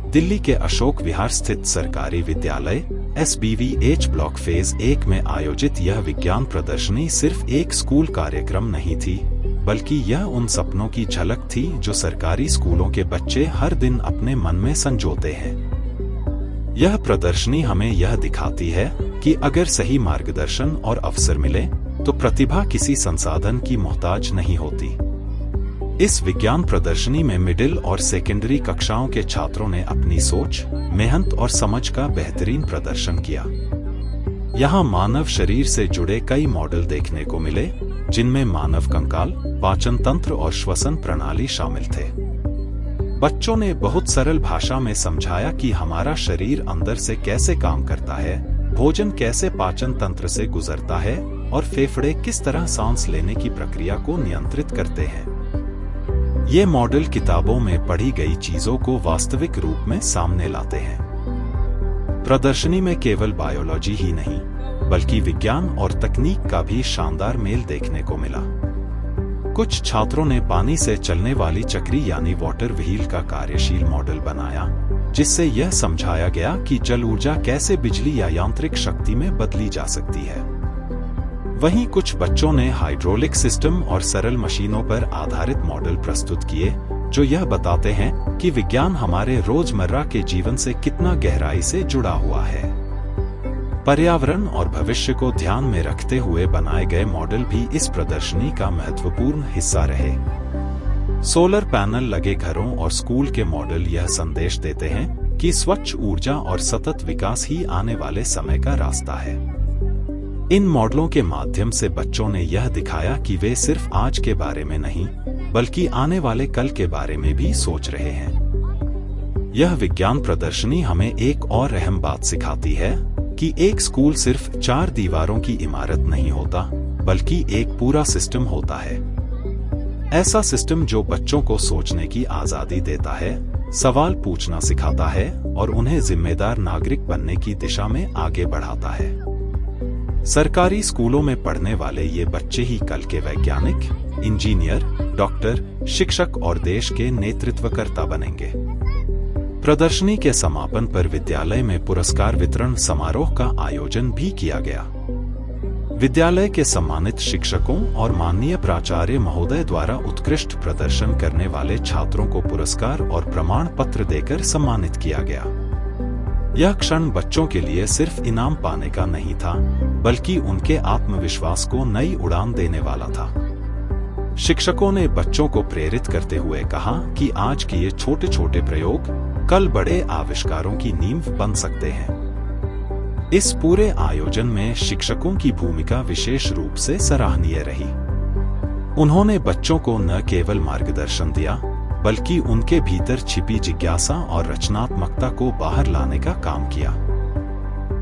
दिल्ली के अशोक विहार स्थित सरकारी विद्यालय SBVH ब्लॉक फेज 1 में आयोजित यह विज्ञान प्रदर्शनी सिर्फ एक स्कूल कार्यक्रम नहीं थी, बल्कि यह उन सपनों की झलक थी जो सरकारी स्कूलों के बच्चे हर दिन अपने मन में संजोते हैं। यह प्रदर्शनी हमें यह दिखाती है कि अगर सही मार्गदर्शन और अवसर मिले तो प्रतिभा किसी संसाधन की मोहताज नहीं होती। इस विज्ञान प्रदर्शनी में मिडिल और सेकेंडरी कक्षाओं के छात्रों ने अपनी सोच, मेहनत और समझ का बेहतरीन प्रदर्शन किया। यहाँ मानव शरीर से जुड़े कई मॉडल देखने को मिले, जिनमें मानव कंकाल, पाचन तंत्र और श्वसन प्रणाली शामिल थे। बच्चों ने बहुत सरल भाषा में समझाया कि हमारा शरीर अंदर से कैसे काम करता है, भोजन कैसे पाचन तंत्र से गुजरता है और फेफड़े किस तरह सांस लेने की प्रक्रिया को नियंत्रित करते हैं। ये मॉडल किताबों में पढ़ी गई चीजों को वास्तविक रूप में सामने लाते हैं। प्रदर्शनी में केवल बायोलॉजी ही नहीं, बल्कि विज्ञान और तकनीक का भी शानदार मेल देखने को मिला। कुछ छात्रों ने पानी से चलने वाली चक्री यानी वाटर व्हील का कार्यशील मॉडल बनाया, जिससे यह समझाया गया कि जल ऊर्जा कैसे बिजली या यांत्रिक शक्ति में बदली जा सकती है। वहीं कुछ बच्चों ने हाइड्रोलिक सिस्टम और सरल मशीनों पर आधारित मॉडल प्रस्तुत किए, जो यह बताते हैं कि विज्ञान हमारे रोजमर्रा के जीवन से कितना गहराई से जुड़ा हुआ है। पर्यावरण और भविष्य को ध्यान में रखते हुए बनाए गए मॉडल भी इस प्रदर्शनी का महत्वपूर्ण हिस्सा रहे। सोलर पैनल लगे घरों और स्कूल के मॉडल यह संदेश देते हैं कि स्वच्छ ऊर्जा और सतत विकास ही आने वाले समय का रास्ता है। इन मॉडलों के माध्यम से बच्चों ने यह दिखाया कि वे सिर्फ आज के बारे में नहीं, बल्कि आने वाले कल के बारे में भी सोच रहे हैं। यह विज्ञान प्रदर्शनी हमें एक और अहम बात सिखाती है कि एक स्कूल सिर्फ 4 दीवारों की इमारत नहीं होता, बल्कि एक पूरा सिस्टम होता है। ऐसा सिस्टम जो बच्चों को सोचने की आजादी देता है, सवाल पूछना सिखाता है और उन्हें जिम्मेदार नागरिक बनने की दिशा में आगे बढ़ाता है। सरकारी स्कूलों में पढ़ने वाले ये बच्चे ही कल के वैज्ञानिक, इंजीनियर, डॉक्टर, शिक्षक और देश के नेतृत्वकर्ता बनेंगे। प्रदर्शनी के समापन पर विद्यालय में पुरस्कार वितरण समारोह का आयोजन भी किया गया। विद्यालय के सम्मानित शिक्षकों और माननीय प्राचार्य महोदय द्वारा उत्कृष्ट प्रदर्शन करने वाले छात्रों को पुरस्कार और प्रमाण पत्र देकर सम्मानित किया गया। यह क्षण बच्चों के लिए सिर्फ इनाम पाने का नहीं था, बल्कि उनके आत्मविश्वास को नई उड़ान देने वाला था। शिक्षकों ने बच्चों को प्रेरित करते हुए कहा कि आज के ये छोटे छोटे प्रयोग कल बड़े आविष्कारों की नींव बन सकते हैं। इस पूरे आयोजन में शिक्षकों की भूमिका विशेष रूप से सराहनीय रही। उन्होंने बच्चों को न केवल मार्गदर्शन दिया, बल्कि उनके भीतर छिपी जिज्ञासा और रचनात्मकता को बाहर लाने का काम किया।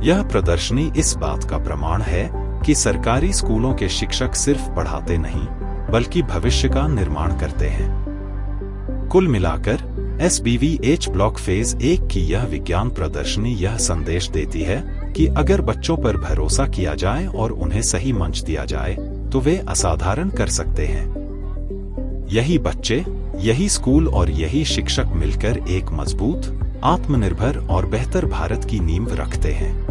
यह प्रदर्शनी इस बात का प्रमाण है कि सरकारी स्कूलों के शिक्षक सिर्फ पढ़ाते नहीं, बल्कि भविष्य का निर्माण करते हैं। कुल मिलाकर SBVH ब्लॉक फेज 1 की यह विज्ञान प्रदर्शनी यह संदेश देती है कि अगर बच्चों पर भरोसा किया जाए और उन्हें सही मंच दिया जाए, तो वे असाधारण कर सकते हैं। यही बच्चे, यही स्कूल और यही शिक्षक मिलकर एक मजबूत, आत्मनिर्भर और बेहतर भारत की नींव रखते हैं।